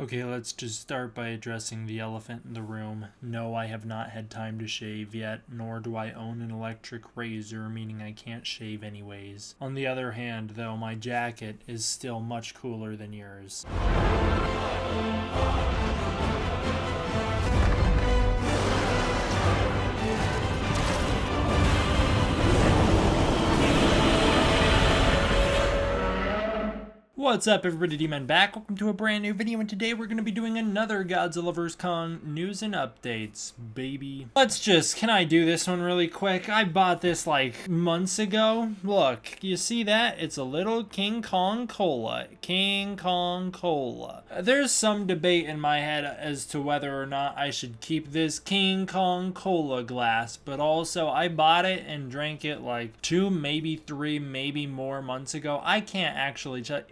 Okay, let's just start by addressing the elephant in the room. No, I have not had time to shave yet, nor do I own an electric razor, meaning I can't shave anyways. On the other hand, though, my jacket is still much cooler than yours. What's up, everybody? D-Man back. Welcome to a brand new video, and today we're going to be doing another Godzilla vs. Kong news and updates, baby. Can I do this one really quick? I bought this like months ago. Look, you see that? It's a little King Kong Cola. King Kong Cola. There's some debate in my head as to whether or not I should keep this King Kong Cola glass, but also I bought it and drank it like 2, maybe 3, maybe more months ago. I can't actually tell.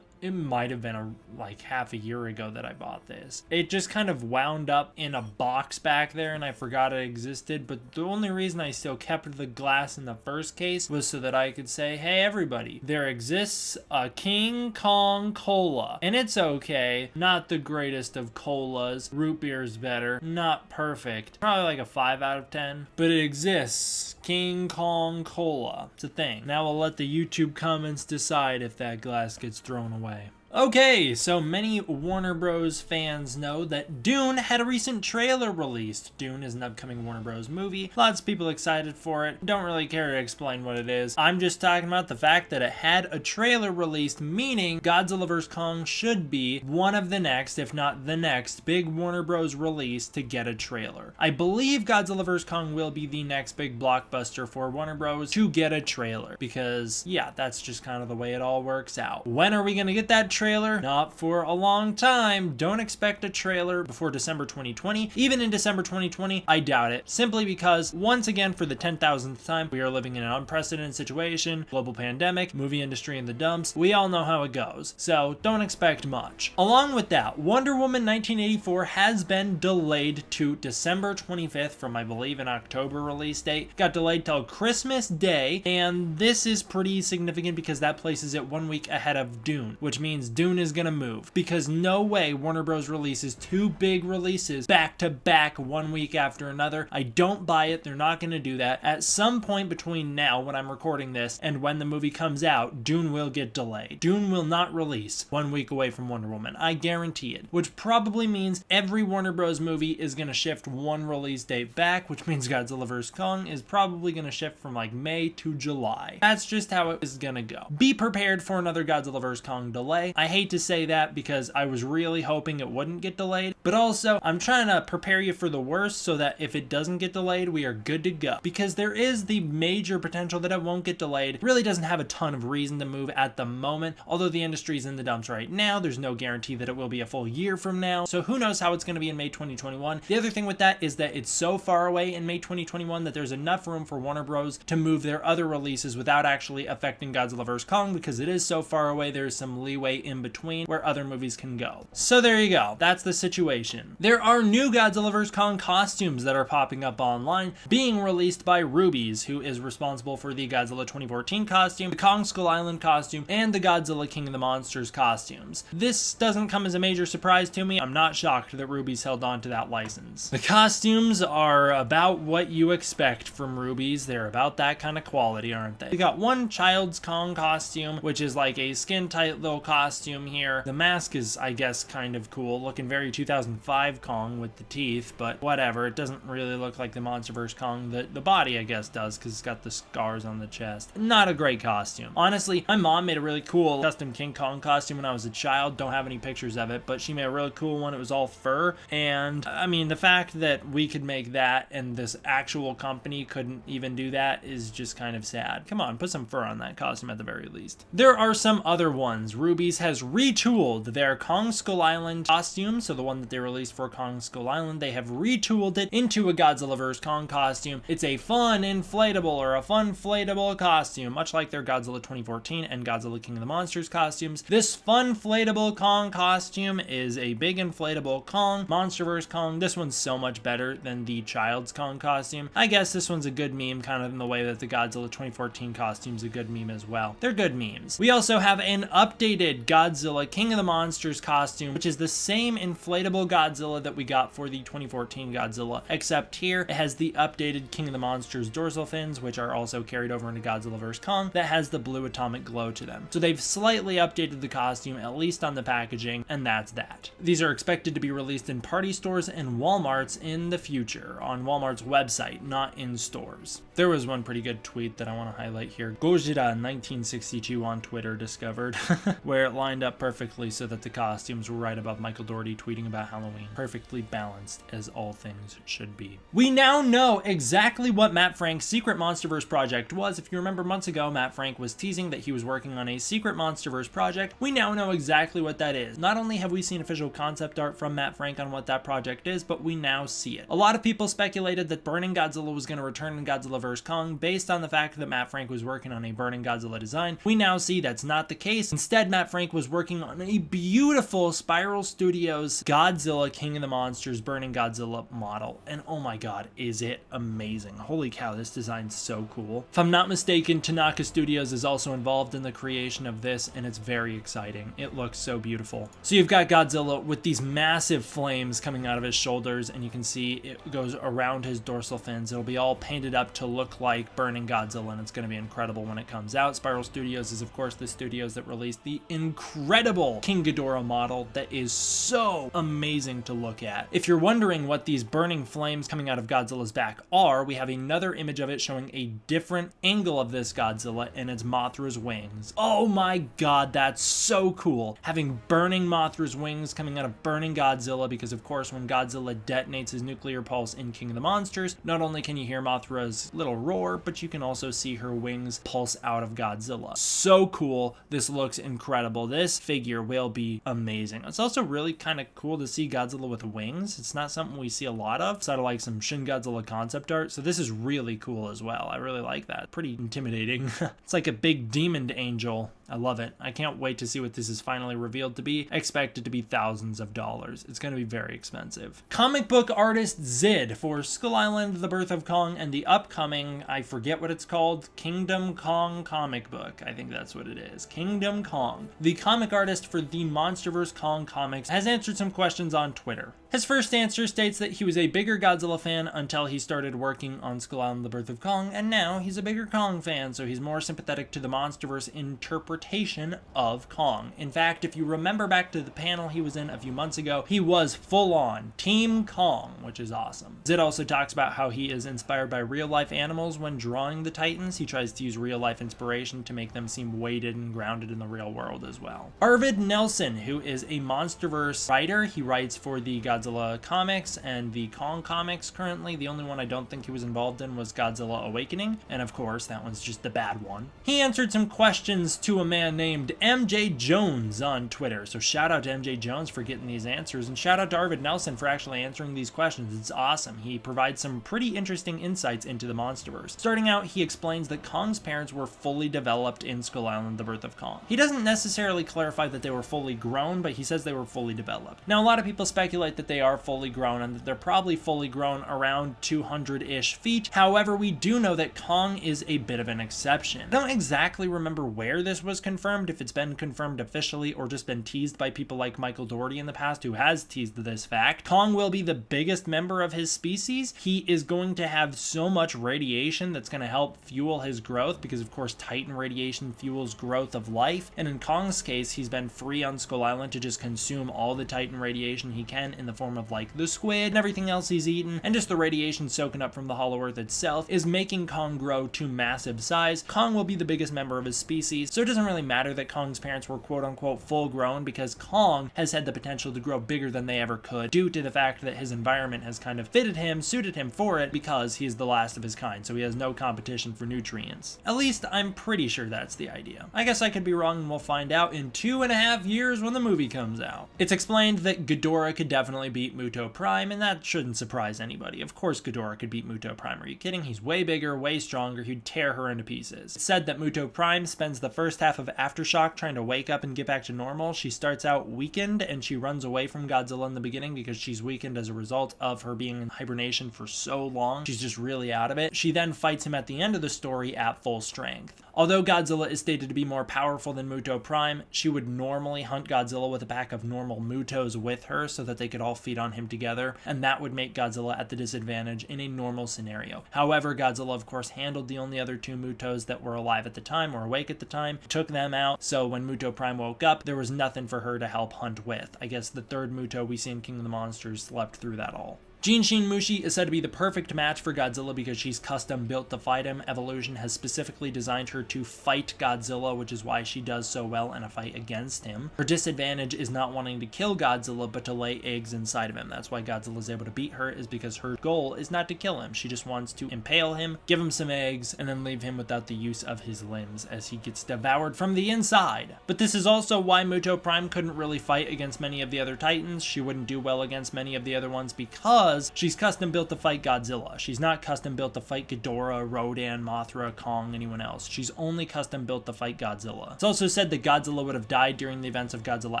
It might have been like half a year ago that I bought this. It just kind of wound up in a box back there and I forgot it existed, but the only reason I still kept the glass in the first case was so that I could say, hey everybody, there exists a King Kong Cola, and it's okay, not the greatest of colas, root beer's better, not perfect, probably like a 5 out of 10, but it exists. King Kong Cola. It's a thing. Now I'll let the YouTube comments decide if that glass gets thrown away. Okay, so many Warner Bros. Fans know that Dune had a recent trailer released. Dune is an upcoming Warner Bros. Movie. Lots of people excited for it. Don't really care to explain what it is. I'm just talking about the fact that it had a trailer released, meaning Godzilla vs. Kong should be one of the next, if not the next, big Warner Bros. Release to get a trailer. I believe Godzilla vs. Kong will be the next big blockbuster for Warner Bros. To get a trailer, because yeah, that's just kind of the way it all works out. When are we gonna get that trailer? Not for a long time. Don't expect a trailer before December 2020. Even in December 2020, I doubt it. Simply because, once again, for the 10,000th time, we are living in an unprecedented situation, global pandemic, movie industry in the dumps. We all know how it goes. So don't expect much. Along with that, Wonder Woman 1984 has been delayed to December 25th from, I believe, an October release date. Got delayed till Christmas Day, and this is pretty significant because that places it 1 week ahead of Dune, which means Dune is gonna move, because no way Warner Bros. Releases 2 big releases back to back 1 week after another. I don't buy it. They're not gonna do that. At some point between now, when I'm recording this, and when the movie comes out, Dune will get delayed. Dune will not release 1 week away from Wonder Woman. I guarantee it. Which probably means every Warner Bros. Movie is gonna shift 1 release date back, which means Godzilla vs. Kong is probably gonna shift from like May to July. That's just how it is gonna go. Be prepared for another Godzilla vs. Kong delay. I hate to say that because I was really hoping it wouldn't get delayed, but also I'm trying to prepare you for the worst so that if it doesn't get delayed, we are good to go. Because there is the major potential that it won't get delayed. It really doesn't have a ton of reason to move at the moment. Although the industry's in the dumps right now, there's no guarantee that it will be a full year from now. So who knows how it's going to be in May 2021. The other thing with that is that it's so far away in May 2021 that there's enough room for Warner Bros. To move their other releases without actually affecting Godzilla vs. Kong, because it is so far away. There's some leeway in between where other movies can go. So there you go. That's the situation. There are new Godzilla vs. Kong costumes that are popping up online, being released by Rubies, who is responsible for the Godzilla 2014 costume, the Kong Skull Island costume, and the Godzilla King of the Monsters costumes. This doesn't come as a major surprise to me. I'm not shocked that Rubies held on to that license. The costumes are about what you expect from Rubies. They're about that kind of quality, aren't they? We got one Child's Kong costume, which is like a skin-tight little costume here. The mask is, I guess, kind of cool, looking very 2005 Kong with the teeth, but whatever. It doesn't really look like the MonsterVerse Kong. The body, I guess, does, because it's got the scars on the chest. Not a great costume. Honestly, my mom made a really cool custom King Kong costume when I was a child. Don't have any pictures of it, but she made a really cool one. It was all fur, and I mean, the fact that we could make that and this actual company couldn't even do that is just kind of sad. Come on, put some fur on that costume at the very least. There are some other ones. Rubies has retooled their Kong Skull Island costume, so the one that they released for Kong Skull Island, they have retooled it into a Godzilla vs. Kong costume. It's a fun inflatable or a fun inflatable costume, much like their Godzilla 2014 and Godzilla King of the Monsters costumes. This fun inflatable Kong costume is a big inflatable Kong, MonsterVerse Kong. This one's so much better than the Child's Kong costume. I guess this one's a good meme, kind of in the way that the Godzilla 2014 costume's a good meme as well. They're good memes. We also have an updated Godzilla King of the Monsters costume, which is the same inflatable Godzilla that we got for the 2014 Godzilla, except here it has the updated King of the Monsters dorsal fins, which are also carried over into Godzilla vs. Kong, that has the blue atomic glow to them. So they've slightly updated the costume, at least on the packaging, and that's that. These are expected to be released in party stores and Walmarts in the future, on Walmart's website, not in stores. There was one pretty good tweet that I want to highlight here. Godzilla 1962 on Twitter discovered, where it lined up perfectly so that the costumes were right above Michael Dougherty tweeting about Halloween. Perfectly balanced, as all things should be. We now know exactly what Matt Frank's secret MonsterVerse project was. If you remember months ago, Matt Frank was teasing that he was working on a secret MonsterVerse project. We now know exactly what that is. Not only have we seen official concept art from Matt Frank on what that project is, but we now see it. A lot of people speculated that Burning Godzilla was going to return in Godzilla vs. Kong based on the fact that Matt Frank was working on a Burning Godzilla design. We now see that's not the case. Instead, Matt Frank was working on a beautiful Spiral Studios Godzilla King of the Monsters Burning Godzilla model. And oh my god, is it amazing. Holy cow, this design's so cool. If I'm not mistaken, Tanaka Studios is also involved in the creation of this, and it's very exciting. It looks so beautiful. So you've got Godzilla with these massive flames coming out of his shoulders, and you can see it goes around his dorsal fins. It'll be all painted up to look like Burning Godzilla, and it's going to be incredible when it comes out. Spiral Studios is, of course, the studios that released the incredible King Ghidorah model that is so amazing to look at. If you're wondering what these burning flames coming out of Godzilla's back are, we have another image of it showing a different angle of this Godzilla, and it's Mothra's wings. Oh my god, that's so cool. Having burning Mothra's wings coming out of burning Godzilla, because of course when Godzilla detonates his nuclear pulse in King of the Monsters, not only can you hear Mothra's little roar, but you can also see her wings pulse out of Godzilla. So cool. This looks incredible. This figure will be amazing. It's also really kind of cool to see Godzilla with wings. It's not something we see a lot of, outside of like some Shin Godzilla concept art, so this is really cool as well. I really like that. Pretty intimidating. It's like a big demon angel. I love it. I can't wait to see what this is finally revealed to be. I expect it to be thousands of dollars. It's going to be very expensive. Comic book artist ZID for Skull Island, The Birth of Kong, and the upcoming, I forget what it's called, Kingdom Kong comic book. I think that's what it is. Kingdom Kong. The comic artist for the MonsterVerse Kong comics has answered some questions on Twitter. His first answer states that he was a bigger Godzilla fan until he started working on Skull Island, The Birth of Kong, and now he's a bigger Kong fan, so he's more sympathetic to the MonsterVerse interpretation of Kong. In fact, if you remember back to the panel he was in a few months ago, he was full-on Team Kong, which is awesome. Zid also talks about how he is inspired by real-life animals when drawing the Titans. He tries to use real-life inspiration to make them seem weighted and grounded in the real world as well. Arvid Nelson, who is a MonsterVerse writer, he writes for the Godzilla comics and the Kong comics currently. The only one I don't think he was involved in was Godzilla Awakening, and of course that one's just the bad one. He answered some questions to a man named MJ Jones on Twitter, so shout out to MJ Jones for getting these answers, and shout out to Arvid Nelson for actually answering these questions. It's awesome. He provides some pretty interesting insights into the MonsterVerse. Starting out, he explains that Kong's parents were fully developed in Skull Island, The Birth of Kong. He doesn't necessarily clarify that they were fully grown, but he says they were fully developed. Now, a lot of people speculate that they are fully grown and that they're probably fully grown around 200-ish feet. However, we do know that Kong is a bit of an exception. I don't exactly remember where this was confirmed, if it's been confirmed officially or just been teased by people like Michael Dougherty in the past, who has teased this fact. Kong will be the biggest member of his species. He is going to have so much radiation that's going to help fuel his growth, because of course Titan radiation fuels growth of life, and in Kong's case, he's been free on Skull Island to just consume all the Titan radiation he can in the form of like the squid and everything else he's eaten, and just the radiation soaking up from the Hollow Earth itself is making Kong grow to massive size. Kong will be the biggest member of his species, so it doesn't really matter that Kong's parents were quote-unquote full grown, because Kong has had the potential to grow bigger than they ever could due to the fact that his environment has kind of fitted him, suited him for it, because he is the last of his kind, so he has no competition for nutrients. At least I'm pretty sure that's the idea. I guess I could be wrong, and we'll find out in 2.5 years when the movie comes out. It's explained that Ghidorah could definitely beat Muto Prime, and that shouldn't surprise anybody. Of course Ghidorah could beat Muto Prime. Are you kidding? He's way bigger, way stronger. He'd tear her into pieces. It's said that Muto Prime spends the first half half of Aftershock trying to wake up and get back to normal, she starts out weakened and she runs away from Godzilla in the beginning because she's weakened as a result of her being in hibernation for so long. She's just really out of it. She then fights him at the end of the story at full strength. Although Godzilla is stated to be more powerful than Muto Prime, she would normally hunt Godzilla with a pack of normal Mutos with her so that they could all feed on him together, and that would make Godzilla at the disadvantage in a normal scenario. However, Godzilla of course handled the only other two Mutos that were alive at the time or awake at the time, took them out, so when Muto Prime woke up, there was nothing for her to help hunt with. I guess the third Muto we see in King of the Monsters slept through that all. Jinshin Mushi is said to be the perfect match for Godzilla because she's custom built to fight him. Evolution has specifically designed her to fight Godzilla, which is why she does so well in a fight against him. Her disadvantage is not wanting to kill Godzilla, but to lay eggs inside of him. That's why Godzilla is able to beat her, is because her goal is not to kill him. She just wants to impale him, give him some eggs, and then leave him without the use of his limbs as he gets devoured from the inside. But this is also why Muto Prime couldn't really fight against many of the other Titans. She wouldn't do well against many of the other ones because she's custom built to fight Godzilla. She's not custom built to fight Ghidorah, Rodan, Mothra, Kong, anyone else. She's only custom built to fight Godzilla. It's also said that Godzilla would have died during the events of Godzilla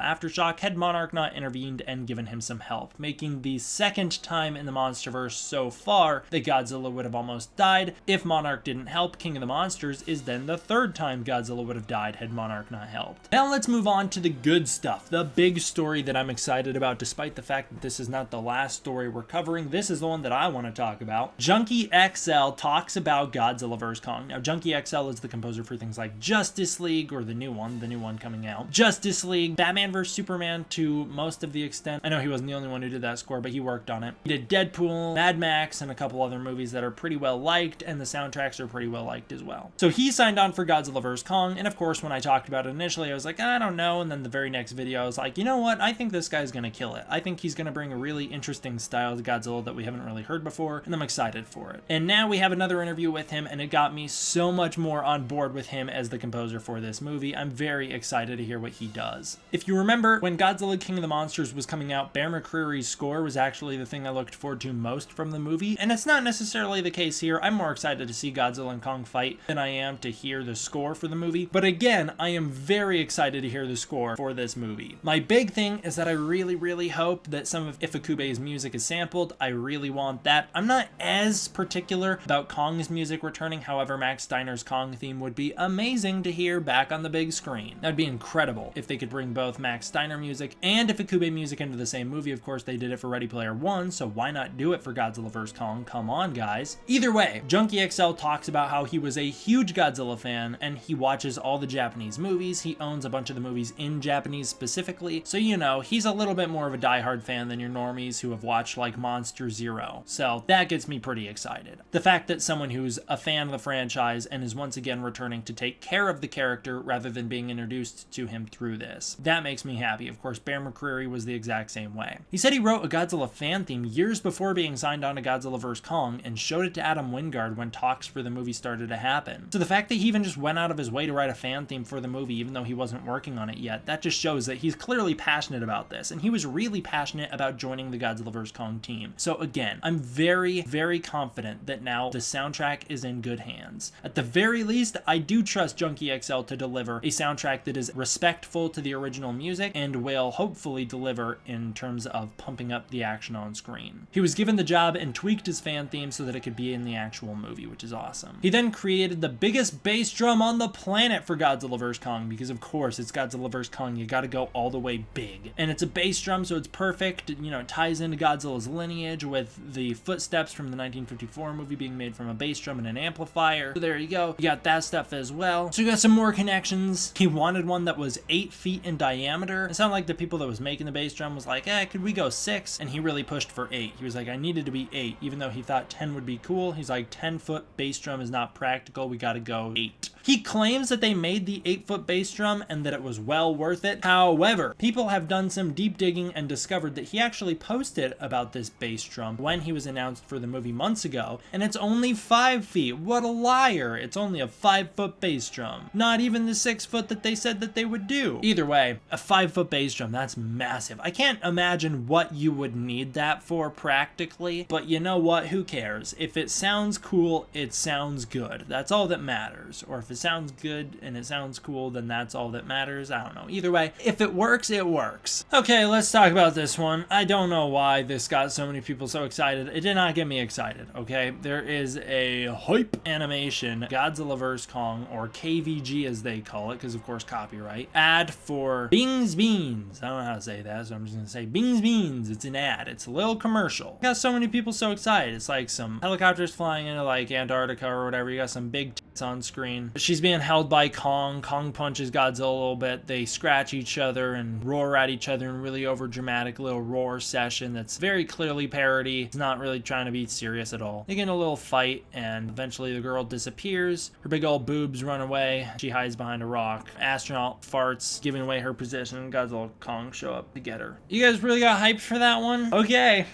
Aftershock had Monarch not intervened and given him some help, making the second time in the MonsterVerse so far that Godzilla would have almost died. If Monarch didn't help, King of the Monsters is then the third time Godzilla would have died had Monarch not helped. Now let's move on to the good stuff, the big story that I'm excited about, despite the fact that this is not the last story we're covering. This is the one that I want to talk about. Junkie XL talks about Godzilla vs. Kong. Now, Junkie XL is the composer for things like Justice League, or the new one coming out. Justice League, Batman vs. Superman to most of the extent. I know he wasn't the only one who did that score, but he worked on it. He did Deadpool, Mad Max, and a couple other movies that are pretty well liked, and the soundtracks are pretty well liked as well. So he signed on for Godzilla vs. Kong, and of course, when I talked about it initially, I was like, I don't know, and then the very next video, I was like, you know what? I think this guy's gonna kill it. I think he's gonna bring a really interesting style to Godzilla that we haven't really heard before, and I'm excited for it. And now we have another interview with him, and it got me so much more on board with him as the composer for this movie. I'm very excited to hear what he does. If you remember, when Godzilla King of the Monsters was coming out, Bear McCreary's score was actually the thing I looked forward to most from the movie, and it's not necessarily the case here. I'm more excited to see Godzilla and Kong fight than I am to hear the score for the movie, but again, I am very excited to hear the score for this movie. My big thing is that I really hope that some of Ifukube's music is sampled. I really want that. I'm not as particular about Kong's music returning, however, Max Steiner's Kong theme would be amazing to hear back on the big screen. That'd be incredible if they could bring both Max Steiner music and Ifukube music into the same movie. Of course, they did it for Ready Player One, so why not do it for Godzilla vs. Kong? Come on, guys. Either way, Junkie XL talks about how he was a huge Godzilla fan, and he watches all the Japanese movies. He owns a bunch of the movies in Japanese specifically, so you know, he's a little bit more of a diehard fan than your normies who have watched like Monster Zero. So that gets me pretty excited. The fact that someone who's a fan of the franchise and is once again returning to take care of the character rather than being introduced to him through this, that makes me happy. Of course, Bear McCreary was the exact same way. He said he wrote a Godzilla fan theme years before being signed on to Godzilla vs. Kong and showed it to Adam Wingard when talks for the movie started to happen. So the fact that he even just went out of his way to write a fan theme for the movie even though he wasn't working on it yet, that just shows that he's clearly passionate about this, and he was really passionate about joining the Godzilla vs. Kong team. So again, I'm very confident that now the soundtrack is in good hands. At the very least, I do trust Junkie XL to deliver a soundtrack that is respectful to the original music and will hopefully deliver in terms of pumping up the action on screen. He was given the job and tweaked his fan theme so that it could be in the actual movie, which is awesome. He then created the biggest bass drum on the planet for Godzilla vs. Kong because of course it's Godzilla vs. Kong, you gotta go all the way big. And it's a bass drum, so it's perfect. You know, it ties into Godzilla's lineage with the footsteps from the 1954 movie being made from a bass drum and an amplifier. So there you go. You got that stuff as well. So you got some more connections. He wanted one that was 8 feet in diameter. It sounded like the people that was making the bass drum was like, could we go 6? And he really pushed for 8. He was like, I needed to be 8, even though he thought 10 would be cool. He's like, 10-foot bass drum is not practical. We gotta go 8. He claims that they made the 8-foot bass drum and that it was well worth it. However, people have done some deep digging and discovered that he actually posted about this bass drum when he was announced for the movie months ago, and it's only 5 feet. What a liar. It's only a 5-foot bass drum. Not even the 6-foot that they said that they would do. Either way, a 5-foot bass drum, that's massive. I can't imagine what you would need that for practically, but you know what? Who cares? If it sounds cool, it sounds good. That's all that matters. Or if it sounds good and it sounds cool, then that's all that matters. I don't know. Either way, if it works, it works. Okay, let's talk about this one. I don't know why this got so many people so excited. It did not get me excited, okay? There is a HUPE animation, Godzilla vs. Kong, or KVG as they call it, because of course copyright, ad for Beins. I don't know how to say that, so I'm just gonna say Beins. It's an ad. It's a little commercial. Got so many people so excited. It's like some helicopters flying into like Antarctica or whatever. You got some big tits on screen. She's being held by Kong. Kong punches Godzilla a little bit. They scratch each other and roar at each other in really over dramatic little roar session that's very clearly parody. It's not really trying to be serious at all. They get in a little fight and eventually the girl disappears. Her big old boobs run away. She hides behind a rock. Astronaut farts, giving away her position. Godzilla and Kong show up to get her. You guys really got hyped for that one? Okay.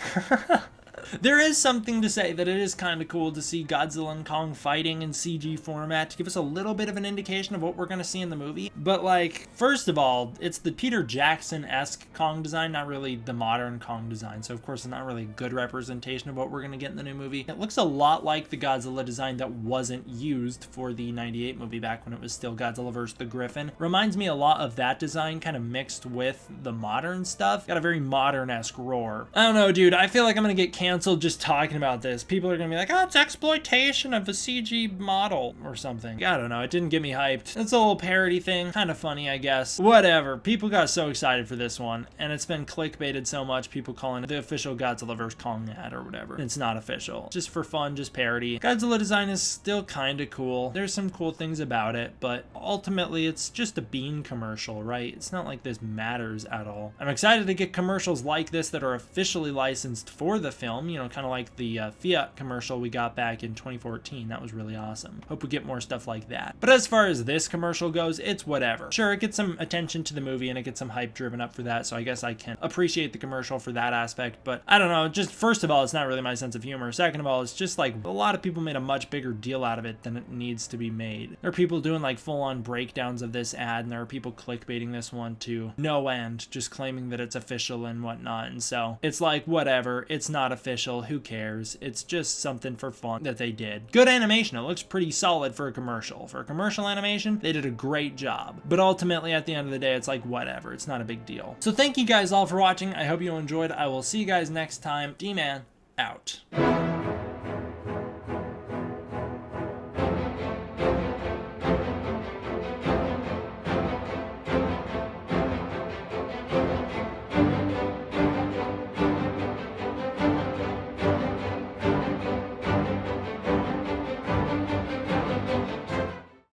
There is something to say that it is kind of cool to see Godzilla and Kong fighting in CG format to give us a little bit of an indication of what we're going to see in the movie. But like, first of all, it's the Peter Jackson-esque Kong design, not really the modern Kong design. So of course it's not really a good representation of what we're going to get in the new movie. It looks a lot like the Godzilla design that wasn't used for the 98 movie back when it was still Godzilla vs. the Griffin. Reminds me a lot of that design kind of mixed with the modern stuff. Got a very modern-esque roar. I don't know, dude. I feel like I'm going to get canceled just talking about this. People are gonna be like, oh, it's exploitation of a CG model or something. I don't know. It didn't get me hyped. It's a little parody thing. Kind of funny, I guess. Whatever. People got so excited for this one, and it's been clickbaited so much, people calling it the official Godzilla vs. Kong ad or whatever. It's not official. Just for fun, just parody. Godzilla design is still kind of cool. There's some cool things about it, but ultimately it's just a bean commercial, right? It's not like this matters at all. I'm excited to get commercials like this that are officially licensed for the film. You know, kind of like the Fiat commercial we got back in 2014. That was really awesome. Hope we get more stuff like that. But as far as this commercial goes, it's whatever. Sure, it gets some attention to the movie and it gets some hype driven up for that, so I guess I can appreciate the commercial for that aspect, but I don't know, just first of all, it's not really my sense of humor. Second of all, it's just like a lot of people made a much bigger deal out of it than it needs to be made. There are people doing like full-on breakdowns of this ad, and there are people clickbaiting this one to no end, just claiming that it's official and whatnot, and so it's like, whatever, it's not official. Who cares? It's just something for fun that they did. Good animation. It looks pretty solid for a commercial. For a commercial animation, they did a great job. But ultimately, at the end of the day, it's like, whatever. It's not a big deal. So thank you guys all for watching. I hope you enjoyed. I will see you guys next time. D-Man, out.